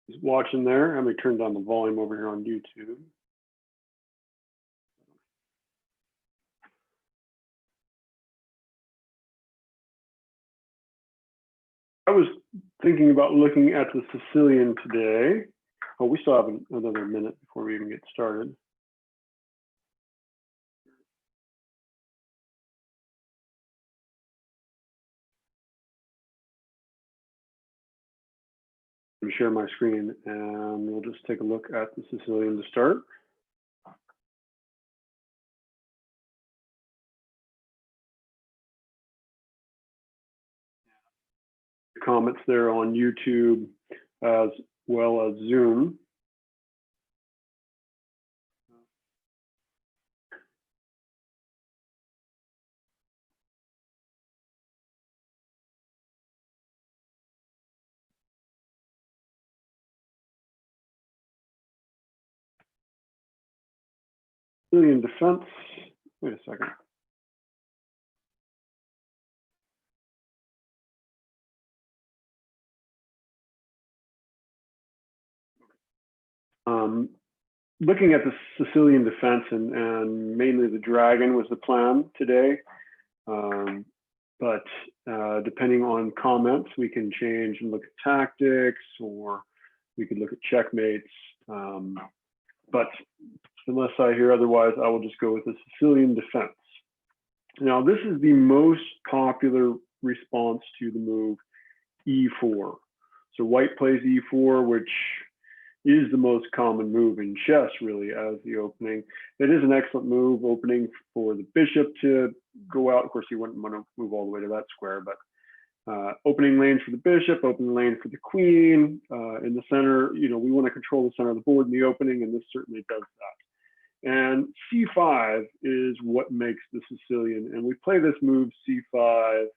He's watching there. Let me turn down the volume over here on YouTube. I was thinking about looking at the Sicilian today. Oh, we still have another minute before we even get started. Let me share my screen and we'll just take a look at the Sicilian to start. Comments there on YouTube as well as Zoom. Sicilian defense. Wait a second. Looking at the Sicilian defense and mainly the dragon was the plan today. But depending on comments, we can change and look at tactics, or we could look at checkmates. But unless I hear otherwise, I will just go with the Sicilian defense. Now, this is the most popular response to the move e4. So white plays e4, which is the most common move in chess, really, as the opening. It is an excellent move, opening for the bishop to go out. Of course, you wouldn't want to move all the way to that square, but opening lanes for the bishop, opening lane for the queen. In the center, we want to control the center of the board in the opening, and this certainly does that. And c5 is what makes the Sicilian. And we play this move c5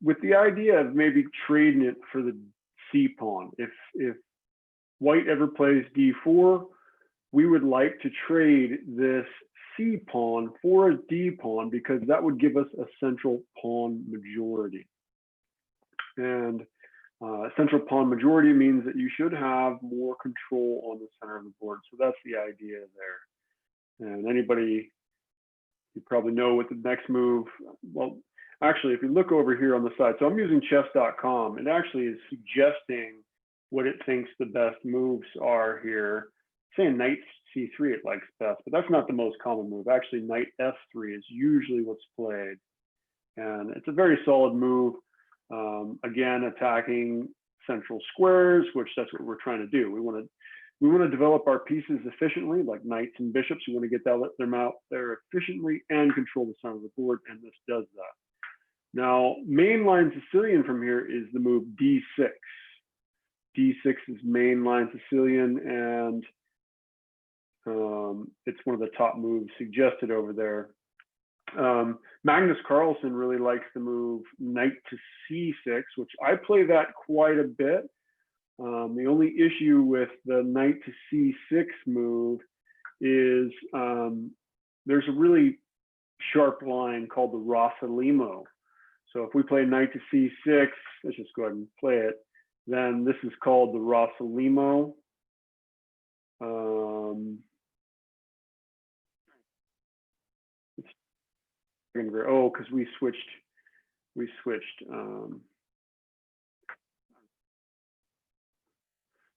with the idea of maybe trading it for the c pawn. If white ever plays d4, we would like to trade this c pawn for a d pawn because that would give us a central pawn majority. And central pawn majority means that you should have more control on the center of the board. So that's the idea there. And anybody, you probably know what the next move, well, actually, if you look over here on the side, so I'm using chess.com, it actually is suggesting what it thinks the best moves are here. Saying knight c3 it likes best, but that's not the most common move. Actually, knight f3 is usually what's played. And it's a very solid move. Again, attacking central squares, which that's what we're trying to do. We want to develop our pieces efficiently, like knights and bishops. We want to get them out there efficiently and control the center of the board, and this does that. Now, mainline Sicilian from here is the move d6. D6 is mainline Sicilian, and it's one of the top moves suggested over there. Magnus Carlsen really likes the move knight to c6, which I play that quite a bit. The only issue with the knight to c6 move is there's a really sharp line called the Rossolimo. So if we play knight to c6, let's just go ahead and play it. Then this is called the Rossolimo. Because we switched.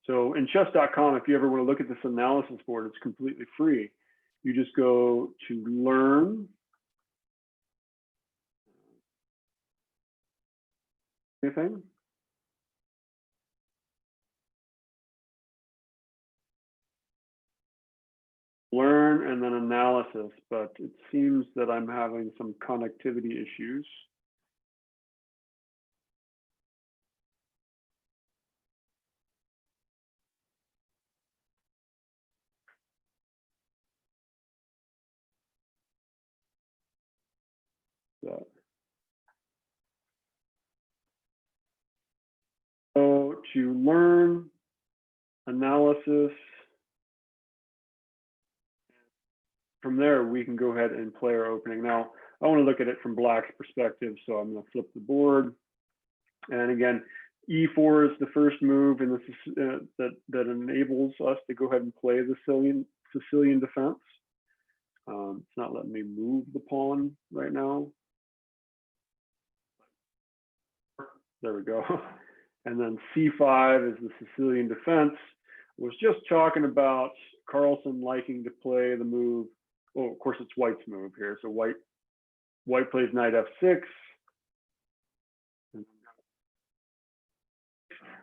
So in chess.com, if you ever want to look at this analysis board, it's completely free. You just go to learn. Anything? Learn and then analysis, but it seems that I'm having some connectivity issues. So to learn, analysis, from there, we can go ahead and play our opening. Now, I want to look at it from Black's perspective, so I'm going to flip the board. And again, E4 is the first move in the that enables us to go ahead and play the Sicilian defense. It's not letting me move the pawn right now. There we go. And then C5 is the Sicilian defense. I was just talking about Carlsen liking to play the move. Oh, of course, it's White's move here. So White plays knight F6.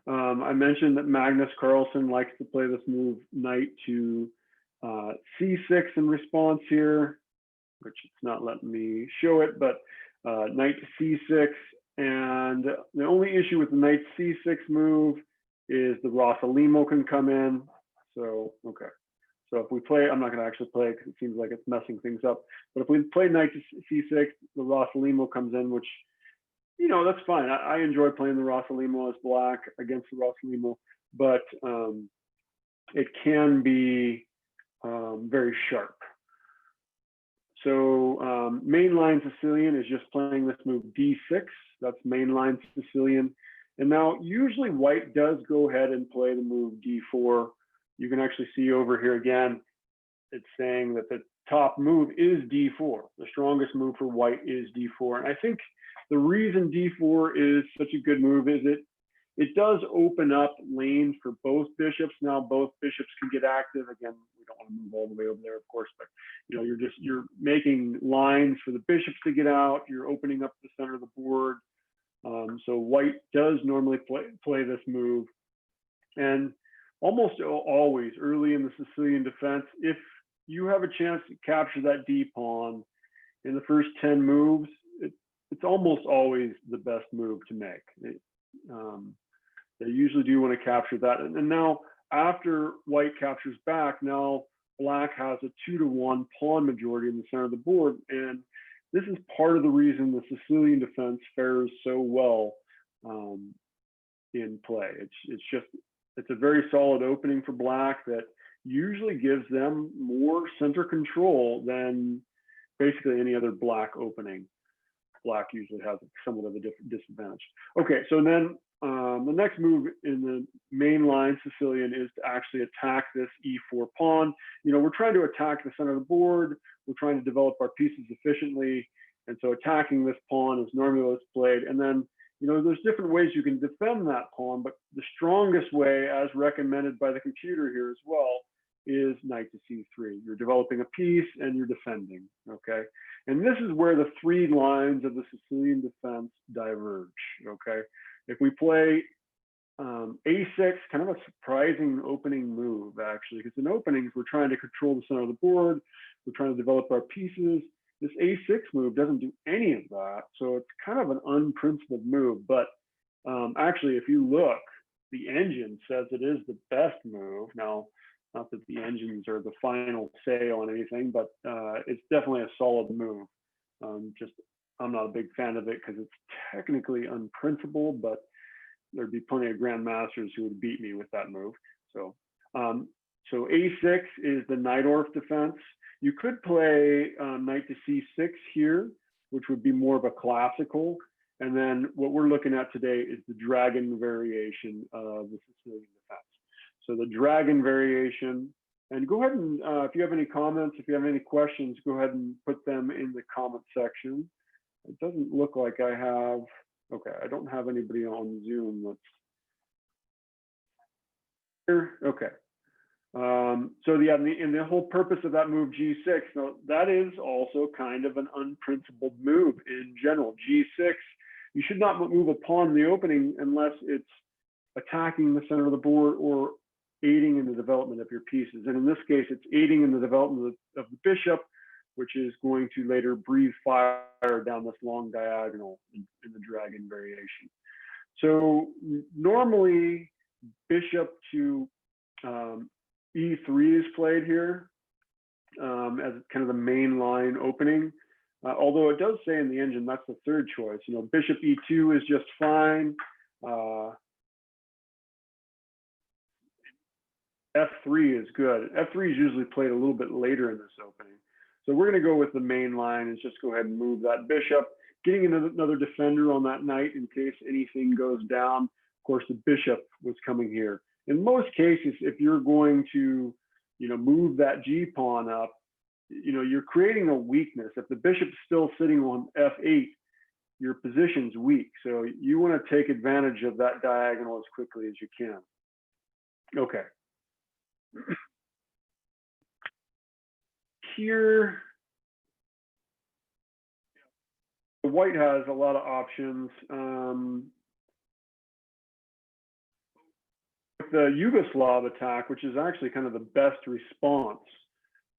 I mentioned that Magnus Carlsen likes to play this move knight to C6 in response here, which it's not letting me show it, but knight to C6. And the only issue with the knight C6 move is the Rossolimo can come in. So, okay. So if we play, I'm not going to actually play it because it seems like it's messing things up. But if we play knight to C6, the Rossolimo comes in, which, you know, that's fine. I enjoy playing the Rossolimo as black against the Rossolimo, but it can be very sharp. So mainline Sicilian is just playing this move D6. That's mainline Sicilian. And now usually White does go ahead and play the move D4. You can actually see over here again, it's saying that the top move is D4. The strongest move for White is D4. And I think the reason D4 is such a good move is it does open up lanes for both bishops. Now both bishops can get active. Again, we don't want to move all the way over there, of course, but you know, you're making lines for the bishops to get out. You're opening up the center of the board. So White does normally play this move, and almost always early in the Sicilian defense, if you have a chance to capture that D pawn in the first 10 moves, it's almost always the best move to make. They usually do want to capture that. And now after White captures back, now Black has a 2-to-1 pawn majority in the center of the board. And this is part of the reason the Sicilian defense fares so well in play. It's a very solid opening for Black that usually gives them more center control than basically any other Black opening. Black usually has somewhat of a disadvantage. Okay, so then the next move in the main line Sicilian is to actually attack this E4 pawn. You know, we're trying to attack the center of the board. We're trying to develop our pieces efficiently. And so attacking this pawn is normally what's played. And then, you know, there's different ways you can defend that pawn, but the strongest way, as recommended by the computer here as well, is knight to C3. You're developing a piece and you're defending, okay? And this is where the three lines of the Sicilian defense diverge, okay? If we play A6, kind of a surprising opening move, actually, because in openings, we're trying to control the center of the board. We're trying to develop our pieces. This A6 move doesn't do any of that. So it's kind of an unprincipled move. But actually, if you look, the engine says it is the best move. Now, not that the engines are the final say on anything, but it's definitely a solid move. I'm not a big fan of it because it's technically unprincipled, but there'd be plenty of grandmasters who would beat me with that move. So, so A6 is the Najdorf defense. You could play knight to C6 here, which would be more of a classical. And then what we're looking at today is the dragon variation of the Sicilian defense. So the dragon variation, and go ahead and if you have any comments, if you have any questions, go ahead and put them in the comment section. It doesn't look like I have, okay, I don't have anybody on Zoom that's here. Okay. So yeah, and the whole purpose of that move G6, now that is also kind of an unprincipled move in general. G6, you should not move a pawn in the opening unless it's attacking the center of the board or aiding in the development of your pieces. And in this case, it's aiding in the development of the bishop, which is going to later breathe fire down this long diagonal in the dragon variation. So normally bishop to E3 is played here as kind of the main line opening. Although it does say in the engine, that's the third choice. You know, bishop E2 is just fine. F3 is good. F3 is usually played a little bit later in this opening. So we're going to go with the main line and just go ahead and move that bishop, getting another defender on that knight in case anything goes down. Of course, the bishop was coming here. In most cases, if you're going to, move that G pawn up, you're creating a weakness. If the bishop's still sitting on F8, your position's weak. So you want to take advantage of that diagonal as quickly as you can. Okay. Here, white has a lot of options. With the Yugoslav attack, which is actually kind of the best response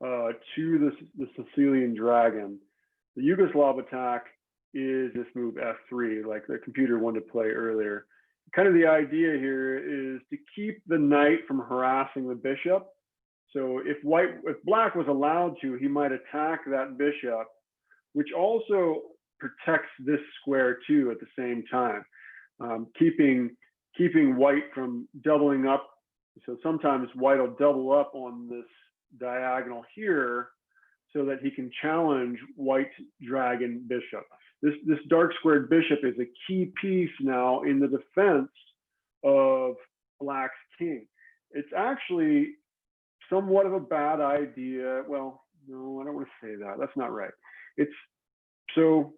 to the Sicilian dragon, the Yugoslav attack is this move F3, like the computer wanted to play earlier. Kind of the idea here is to keep the knight from harassing the bishop. So if black was allowed to, he might attack that bishop, which also protects this square too at the same time, keeping white from doubling up. So sometimes white will double up on this diagonal here so that he can challenge white's dragon bishop. This dark squared bishop is a key piece now in the defense of black's king. It's actually somewhat of a bad idea. Well, no, I don't want to say that. That's not right. So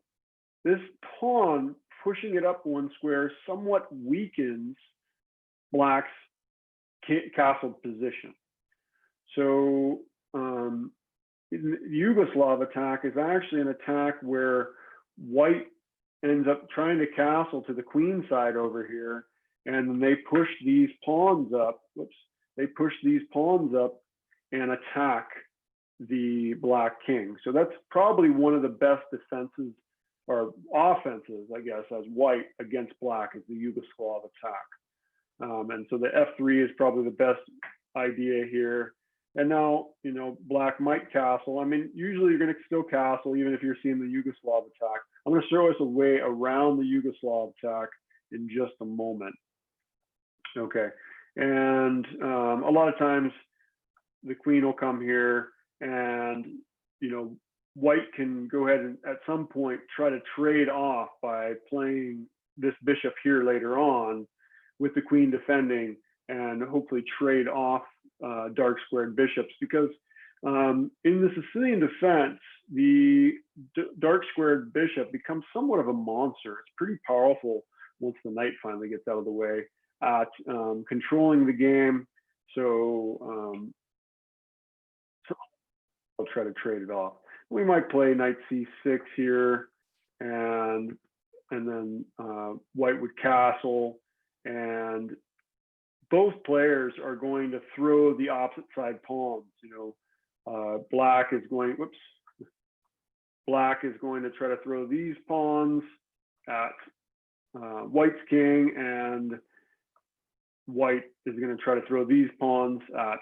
this pawn pushing it up one square somewhat weakens black's castle position. So the Yugoslav attack is actually an attack where white ends up trying to castle to the queen side over here, and then they push these pawns up. They push these pawns up and attack the black king. So that's probably one of the best defenses or offenses, I guess, as white against black is the Yugoslav attack. And so the F3 is probably the best idea here. And now, black might castle. I mean, usually you're going to still castle even if you're seeing the Yugoslav attack. I'm going to show us a way around the Yugoslav attack in just a moment. Okay. And a lot of times the queen will come here and, white can go ahead and at some point try to trade off by playing this bishop here later on with the queen defending and hopefully trade off dark squared bishops, because in the Sicilian defense, the dark squared bishop becomes somewhat of a monster. It's pretty powerful once the knight finally gets out of the way at controlling the game. So I'll try to trade it off. We might play knight c6 here, and then white would castle, and both players are going to throw the opposite side pawns. Black is going to try to throw these pawns at white's king, and white is going to try to throw these pawns at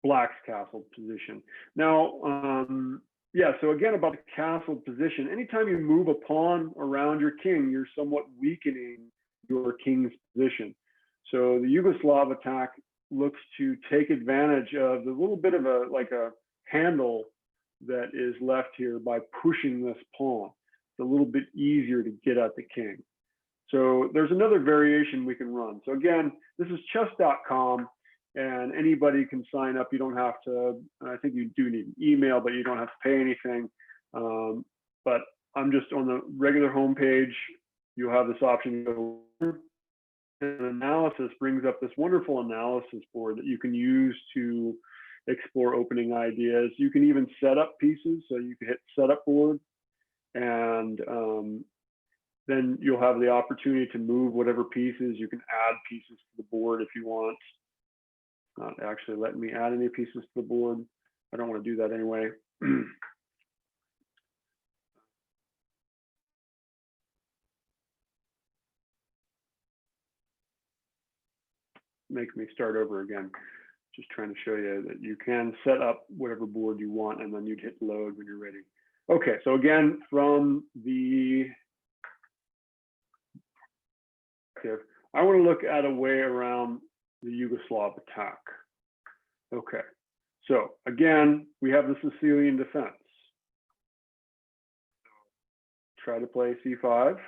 black's castle position. Now, so again, about the castle position, anytime you move a pawn around your king, you're somewhat weakening your king's position. So the Yugoslav attack looks to take advantage of the little bit of a handle that is left here by pushing this pawn. It's a little bit easier to get at the king. So there's another variation we can run. So again, this is chess.com, and anybody can sign up. You don't have to, I think you do need an email, but you don't have to pay anything. But I'm just on the regular homepage. You'll have this option to go. And analysis brings up this wonderful analysis board that you can use to explore opening ideas. You can even set up pieces. So you can hit setup board, and then you'll have the opportunity to move whatever pieces. You can add pieces to the board if you want. Not actually letting me add any pieces to the board. I don't want to do that anyway. Make me start over again. Just trying to show you that you can set up whatever board you want, and then you'd hit load when you're ready. Okay, so again, from the, I want to look at a way around the Yugoslav attack. Okay, so again, we have the Sicilian defense. Try to play c5.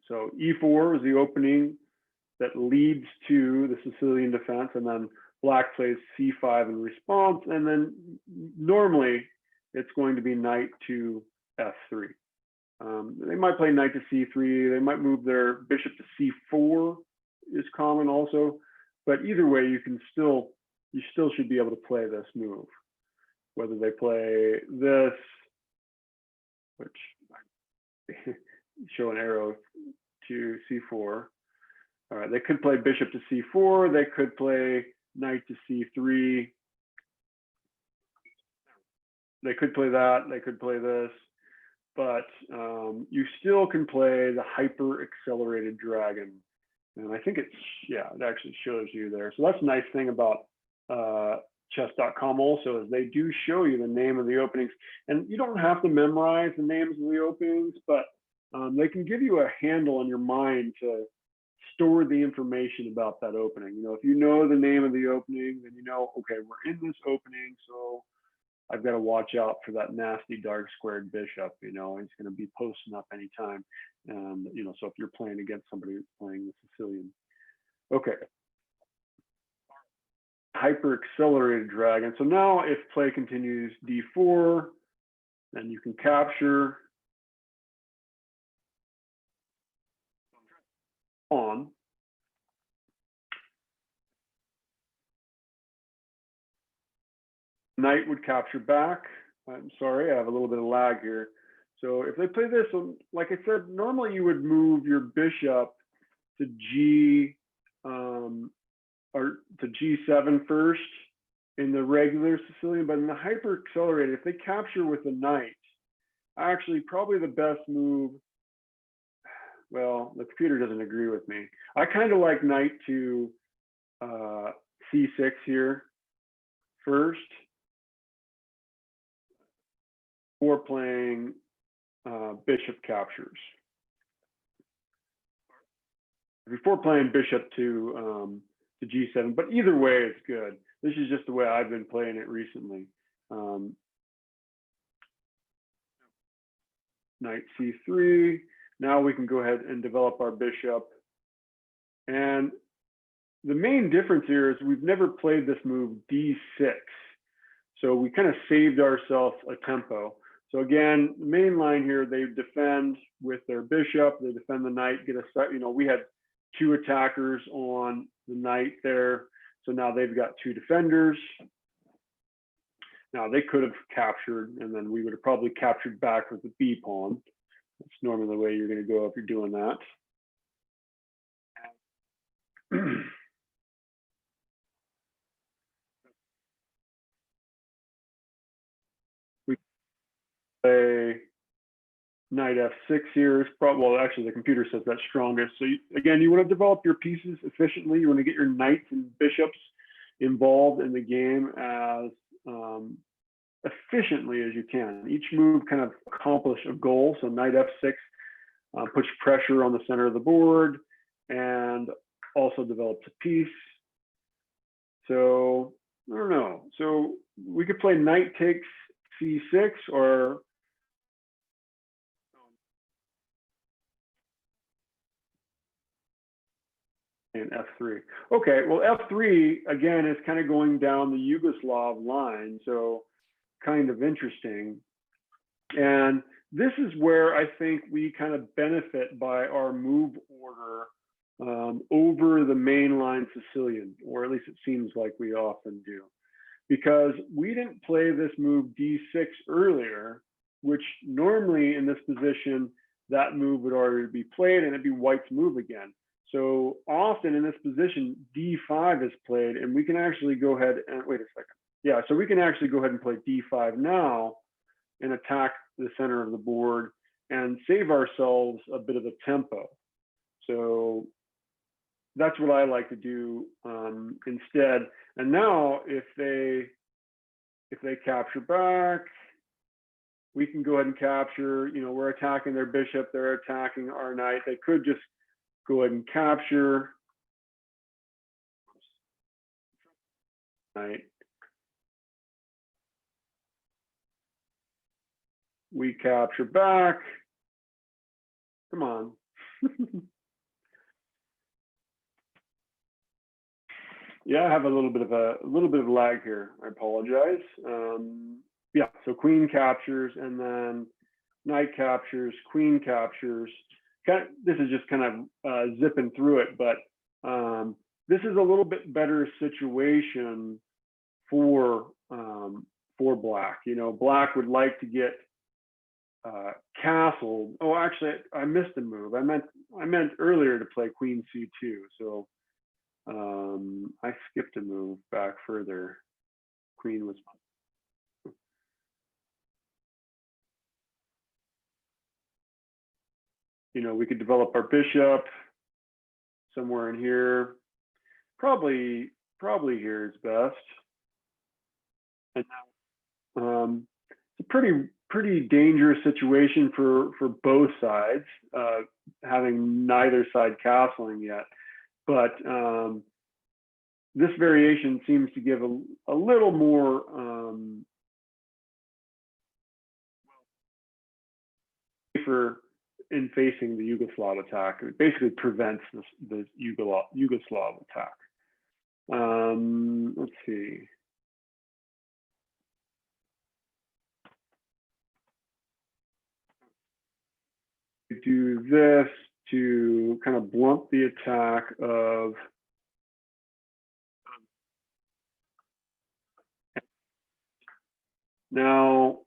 So e4 is the opening that leads to the Sicilian defense, and then black plays c5 in response, and then normally it's going to be knight to f3. They might play knight to c3. They might move their bishop to c4 is common also, but either way, you still should be able to play this move. Whether they play this, which show an arrow to c4. All right, they could play bishop to c4. They could play knight to c3. They could play that. They could play this. But you still can play the hyper accelerated dragon. And I think it actually shows you there. So that's a nice thing about chess.com also, is they do show you the name of the openings. And you don't have to memorize the names of the openings, but they can give you a handle in your mind to store the information about that opening. You know, if you know the name of the opening, then you know, okay, we're in this opening, so I've got to watch out for that nasty dark squared bishop. You know, he's going to be posting up anytime. And, you know, so if you're playing against somebody who's playing the Sicilian. Okay. Hyper accelerated dragon. So now if play continues d4, then you can capture on. Knight would capture back. I'm sorry, I have a little bit of lag here. So if they play this, like I said, normally you would move your bishop to G or to G7 first in the regular Sicilian, but in the hyper accelerated, if they capture with the knight, actually probably the best move. Well, the computer doesn't agree with me. I kind of like knight to C6 here first, or playing bishop captures. Before playing bishop to G7, but either way is good. This is just the way I've been playing it recently. Knight C3. Now we can go ahead and develop our bishop. And the main difference here is we've never played this move D6. So we kind of saved ourselves a tempo. So again, the main line here, they defend with their bishop, they defend the knight, get a, you know, we had 2 attackers on the knight there. So now they've got 2 defenders. Now they could have captured, and then we would have probably captured back with the B pawn. That's normally the way you're going to go if you're doing that. We play knight f6 here. Well, actually, the computer says that's strongest. So again, you want to develop your pieces efficiently. You want to get your knights and bishops involved in the game as efficiently as you can. Each move kind of accomplish a goal. So knight f6 puts pressure on the center of the board and also develops a piece. So I don't know. So we could play knight takes c6 or and f3. Okay, well, f3 again is kind of going down the Yugoslav line, so kind of interesting. And this is where I think we kind of benefit by our move order over the mainline Sicilian, or at least it seems like we often do, because we didn't play this move d6 earlier, which normally in this position, that move would already be played and it'd be white's move again. So often in this position, d5 is played, and we can actually go ahead and wait a second. Yeah, so we can actually go ahead and play d5 now and attack the center of the board and save ourselves a bit of a tempo. So that's what I like to do instead. And now if they capture back, we can go ahead and capture. You know, we're attacking their bishop, they're attacking our knight. They could just go ahead and capture. Knight. We capture back. Come on. Yeah, I have a little bit of lag here. I apologize. Yeah, so queen captures and then knight captures, queen captures. This is just kind of zipping through it, but this is a little bit better situation for black. You know, black would like to get castled. Oh, actually, I missed a move. I meant earlier to play queen c2. So I skipped a move back further. Queen was. You know, we could develop our bishop somewhere in here. Probably here is best. And it's a pretty dangerous situation for both sides, having neither side castling yet. But this variation seems to give a little more safer in facing the Yugoslav attack. It basically prevents the Yugoslav attack. Let's see. Do this to kind of blunt the attack of now.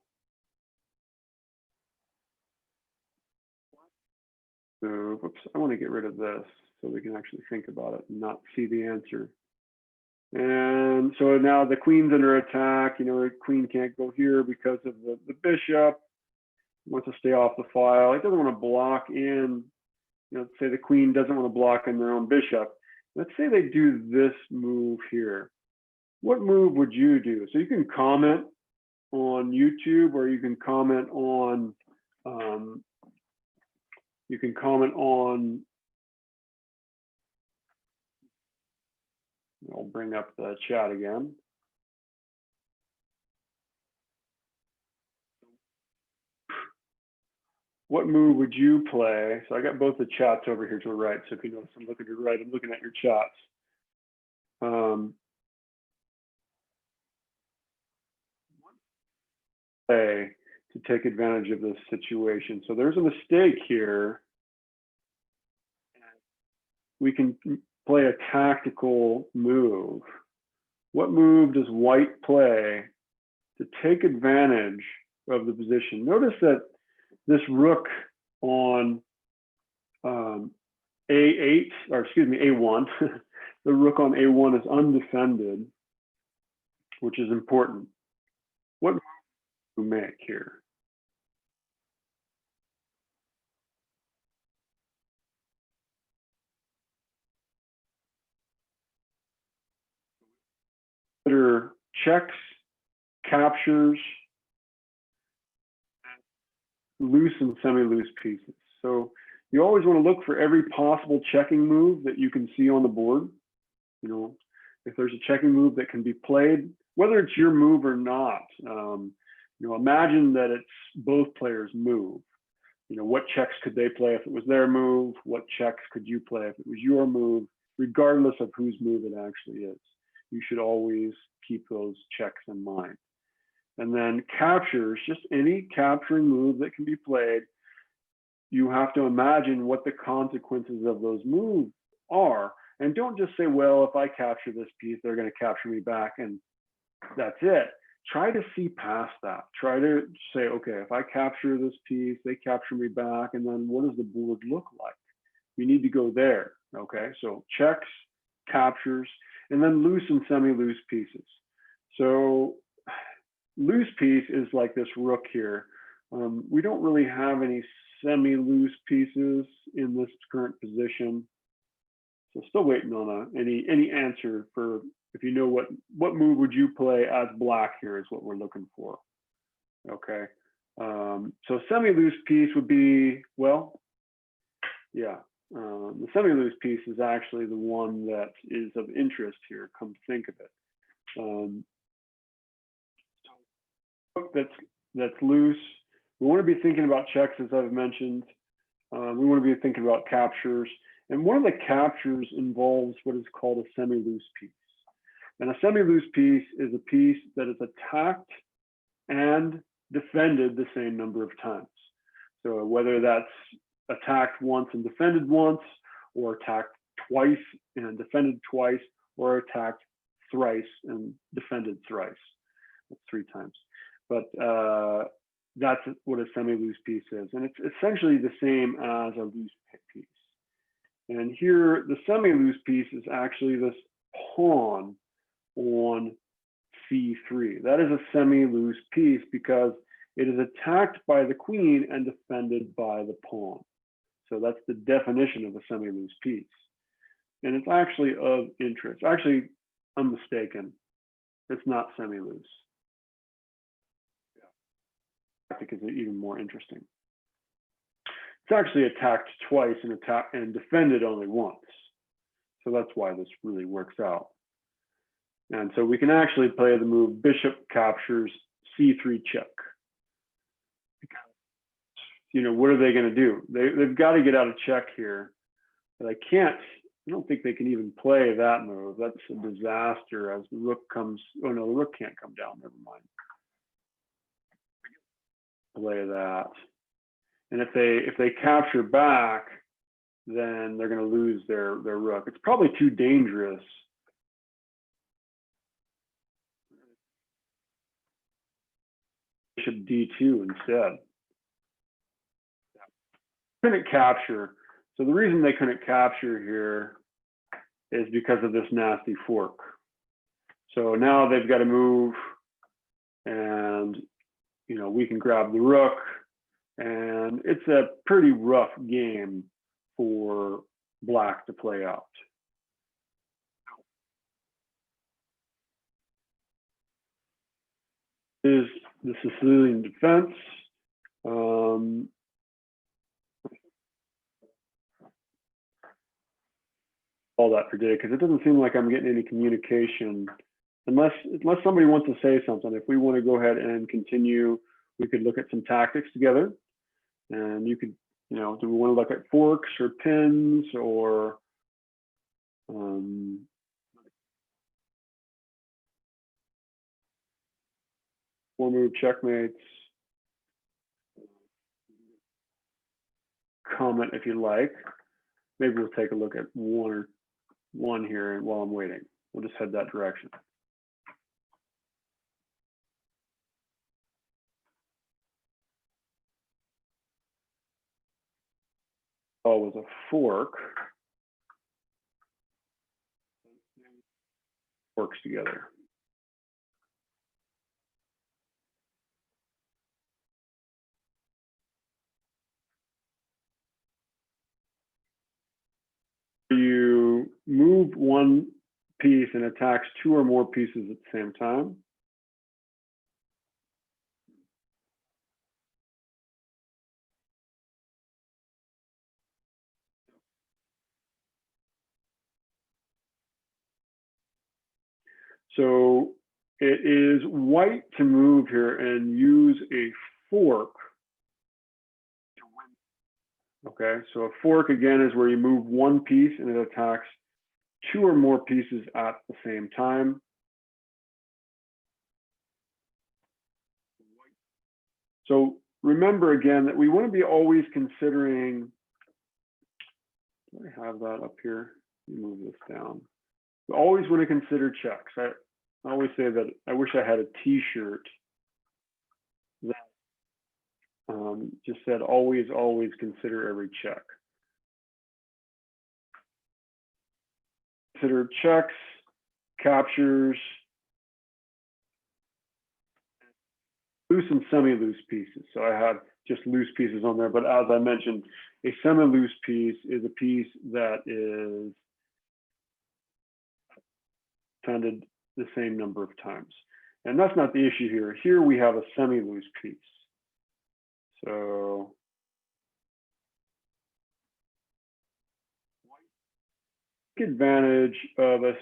So, whoops, I want to get rid of this so we can actually think about it and not see the answer. And so now the queen's under attack. You know, the queen can't go here because of the bishop. It wants to stay off the file. It doesn't want to block in. You know, say the queen doesn't want to block in their own bishop. Let's say they do this move here. What move would you do? So you can comment on YouTube, or you can comment on I'll bring up the chat again. What move would you play? So I got both the chats over here to the right. So if you notice, I'm looking to the right, I'm looking at your chats. To take advantage of this situation. So there's a mistake here. We can play a tactical move. What move does white play to take advantage of the position? Notice that this rook on A8, or excuse me, A1, the rook on A1 is undefended, which is important. What move do we make here? Consider checks, captures, loose and semi-loose pieces. So you always want to look for every possible checking move that you can see on the board. You know, if there's a checking move that can be played, whether it's your move or not, you know, imagine that it's both players' move. You know, what checks could they play if it was their move? What checks could you play if it was your move? Regardless of whose move it actually is, you should always keep those checks in mind. And then captures, just any capturing move that can be played, you have to imagine what the consequences of those moves are. And don't just say, well, if I capture this piece, they're going to capture me back and that's it. Try to see past that. Try to say, okay, if I capture this piece, they capture me back, and then what does the board look like? You need to go there, okay? So checks, captures, and then loose and semi-loose pieces. So loose piece is like this rook here. We don't really have any semi-loose pieces in this current position. So still waiting on any answer for, if you know what move would you play as black here is what we're looking for. Okay. So semi-loose piece would be, well, yeah. The semi-loose piece is actually the one that is of interest here, come to think of it. That's loose. We want to be thinking about checks, as I've mentioned. We want to be thinking about captures. And one of the captures involves what is called a semi-loose piece. And a semi-loose piece is a piece that is attacked and defended the same number of times. So whether that's attacked once and defended once, or attacked twice and defended twice, or attacked thrice and defended thrice. That's 3 times. But that's what a semi-loose piece is. And it's essentially the same as a loose piece. And here, the semi-loose piece is actually this pawn on C3. That is a semi-loose piece because it is attacked by the queen and defended by the pawn. So that's the definition of a semi-loose piece. And it's actually of interest. Actually, I'm mistaken. It's not semi-loose. Tactic is even more interesting. It's actually attacked twice and defended only once. So that's why this really works out. And so we can actually play the move bishop captures C3 check. You know, what are they going to do? They've got to get out of check here. But I don't think they can even play that move. That's a disaster as the rook comes. Oh no, the rook can't come down. Never mind. Play that. And if they capture back, then they're going to lose their rook. It's probably too dangerous. Bishop D2 instead. Couldn't capture. So the reason they couldn't capture here is because of this nasty fork. So now they've got to move, and you know, we can grab the rook, and it's a pretty rough game for black to play out. Is the Sicilian defense. All that for today, because it doesn't seem like I'm getting any communication unless somebody wants to say something. If we want to go ahead and continue, we could look at some tactics together, and you could, you know, do we want to look at forks or pins or four move checkmates? Comment if you like. Maybe we'll take a look at one here, and while I'm waiting, we'll just head that direction. Oh, with a fork. Works together. You move one piece and attacks 2 or more pieces at the same time. So it is white to move here and use a fork to win. Okay, so a fork again is where you move one piece and it attacks 2 or more pieces at the same time. So remember again that we want to be always considering, do I have that up here? Let me move this down. We always want to consider checks. I always say that I wish I had a t-shirt that just said always, always consider every check. Consider checks, captures, loose and semi-loose pieces. So I have just loose pieces on there, but as I mentioned, a semi-loose piece is a piece that is defended the same number of times. And that's not the issue here. Here we have a semi-loose piece. So take advantage of a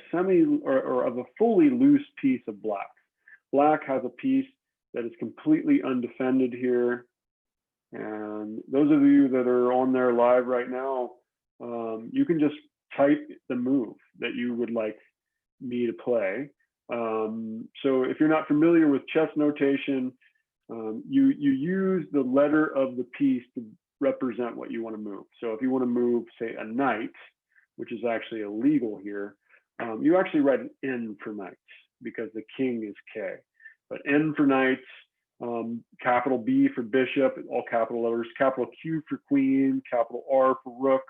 or of a fully loose piece of black. Black has a piece that is completely undefended here. And those of you that are on there live right now, you can just type the move that you would like me to play. So if you're not familiar with chess notation, you use the letter of the piece to represent what you want to move. So if you want to move, say, a knight, which is actually illegal here, you actually write an N for knights because the king is K. But N for knights, capital B for bishop, all capital letters, capital Q for queen, capital R for rook.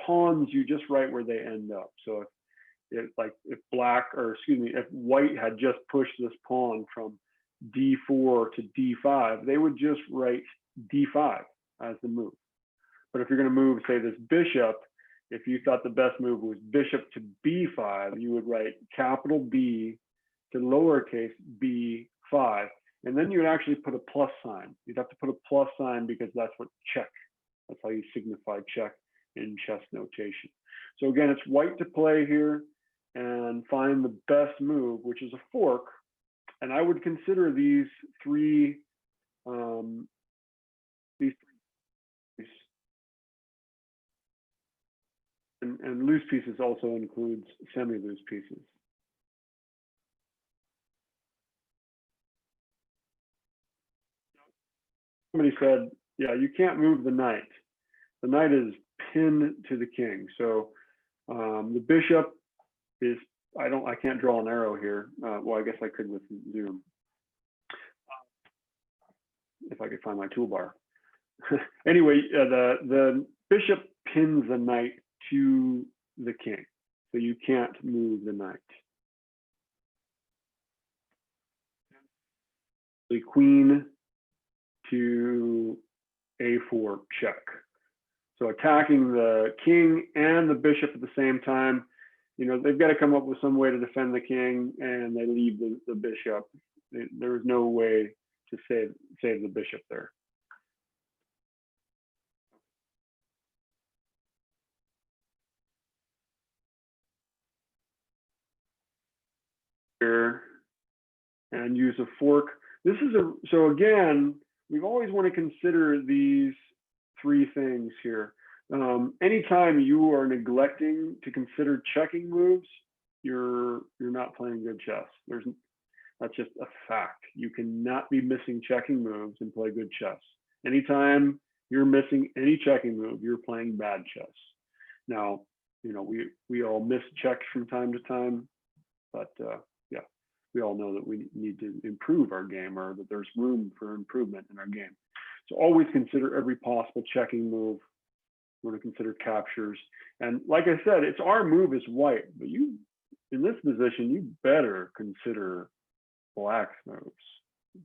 Pawns, you just write where they end up. So if white had just pushed this pawn from D4 to D5, they would just write D5 as the move. But if you're going to move, say, this bishop, if you thought the best move was bishop to B5, you would write capital B to lowercase b5, and then you would actually put a plus sign. You'd have to put a plus sign because that's what check. That's how you signify check in chess notation. So again, it's white to play here and find the best move, which is a fork. And I would consider these three and loose pieces also includes semi-loose pieces. Somebody said, yeah, you can't move the knight. The knight is pinned to the king. So the bishop is, I can't draw an arrow here. Well, I guess I could with Zoom. If I could find my toolbar. Anyway, the bishop pins the knight to the king. So you can't move the knight. The queen to A4 check. So attacking the king and the bishop at the same time, you know, they've got to come up with some way to defend the king, and they leave the bishop. There is no way to save the bishop there. Here, and use a fork. So again, we've always want to consider these three things here. Anytime you are neglecting to consider checking moves, you're not playing good chess. That's just a fact. You cannot be missing checking moves and play good chess. Anytime you're missing any checking move, you're playing bad chess. Now, you know, we all miss checks from time to time, but yeah, we all know that we need to improve our game, or that there's room for improvement in our game. So always consider every possible checking move. We're going to consider captures. And like I said, it's our move is white, but you, in this position, you better consider black's moves,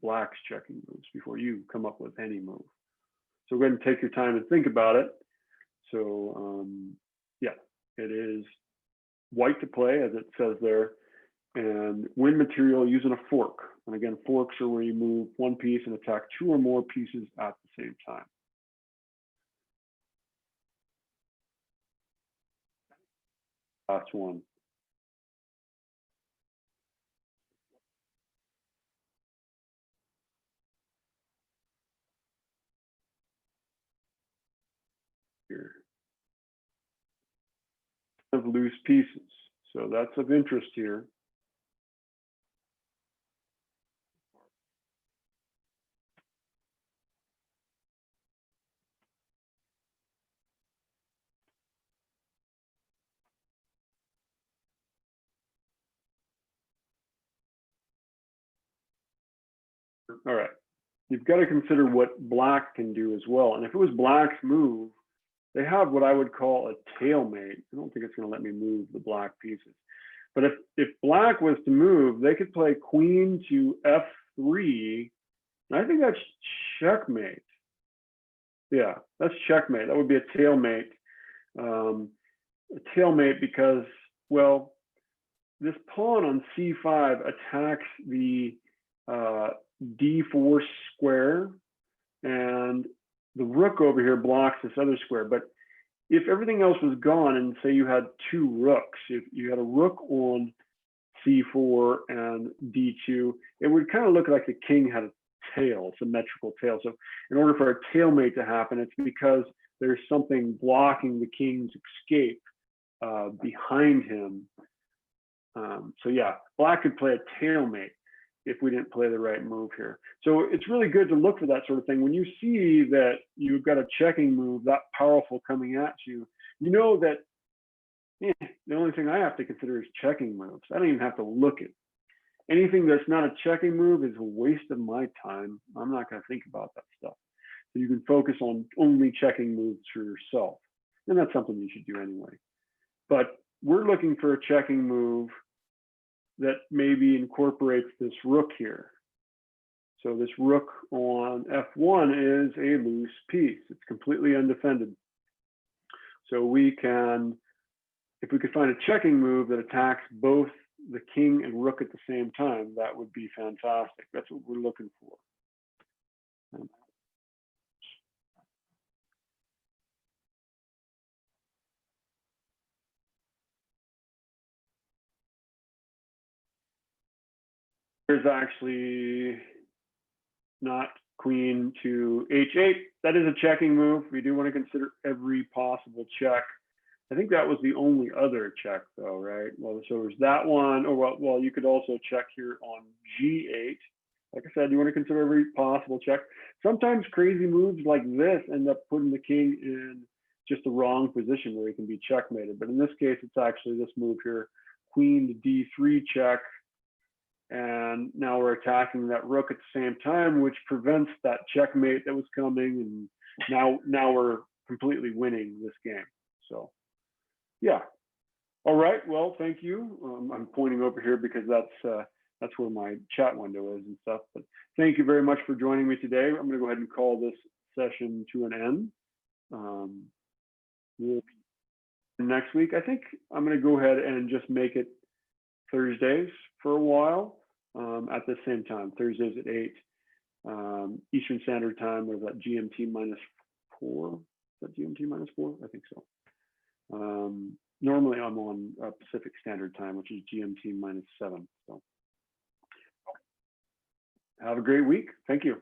black's checking moves before you come up with any move. So go ahead and take your time and think about it. So yeah, it is white to play, as it says there, and win material using a fork. And again, forks are where you move one piece and attack two or more pieces at the same time. Last one. Here. Of loose pieces. So that's of interest here. All right. You've got to consider what black can do as well. And if it was black's move, they have what I would call a tailmate. I don't think it's going to let me move the black pieces. But if black was to move, they could play queen to F3. And I think that's checkmate. Yeah, that's checkmate. That would be a tailmate. A tailmate because, well, this pawn on C5 attacks the D4 square, and the rook over here blocks this other square. But if everything else was gone, and say you had two rooks, if you had a rook on C4 and D2, it would kind of look like the king had a tail, symmetrical tail. So in order for a tailmate to happen, it's because there's something blocking the king's escape behind him. So yeah, black could play a tailmate if we didn't play the right move here. So it's really good to look for that sort of thing. When you see that you've got a checking move that powerful coming at you, you know that the only thing I have to consider is checking moves. I don't even have to look at anything that's not a checking move is a waste of my time. I'm not going to think about that stuff. So you can focus on only checking moves for yourself. And that's something you should do anyway. But we're looking for a checking move that maybe incorporates this rook here. So this rook on f1 is a loose piece. It's completely undefended. So we can, if we could find a checking move that attacks both the king and rook at the same time, that would be fantastic. That's what we're looking for. There's actually not queen to h8. That is a checking move. We do want to consider every possible check. I think that was the only other check though, right? Well, so there's that one, or well, you could also check here on g8. Like I said, you want to consider every possible check. Sometimes crazy moves like this end up putting the king in just the wrong position where he can be checkmated. But in this case, it's actually this move here, queen to d3 check. And now we're attacking that rook at the same time, which prevents that checkmate that was coming. And now we're completely winning this game. So yeah. All right. Well, thank you. I'm pointing over here because that's where my chat window is and stuff. But thank you very much for joining me today. I'm going to go ahead and call this session to an end. We'll be next week. I think I'm going to go ahead and just make it Thursdays for a while at the same time. Thursdays at 8 Eastern Standard Time. What is that? GMT -4? Is that GMT -4? I think so. Normally I'm on Pacific Standard Time, which is GMT -7. So have a great week. Thank you.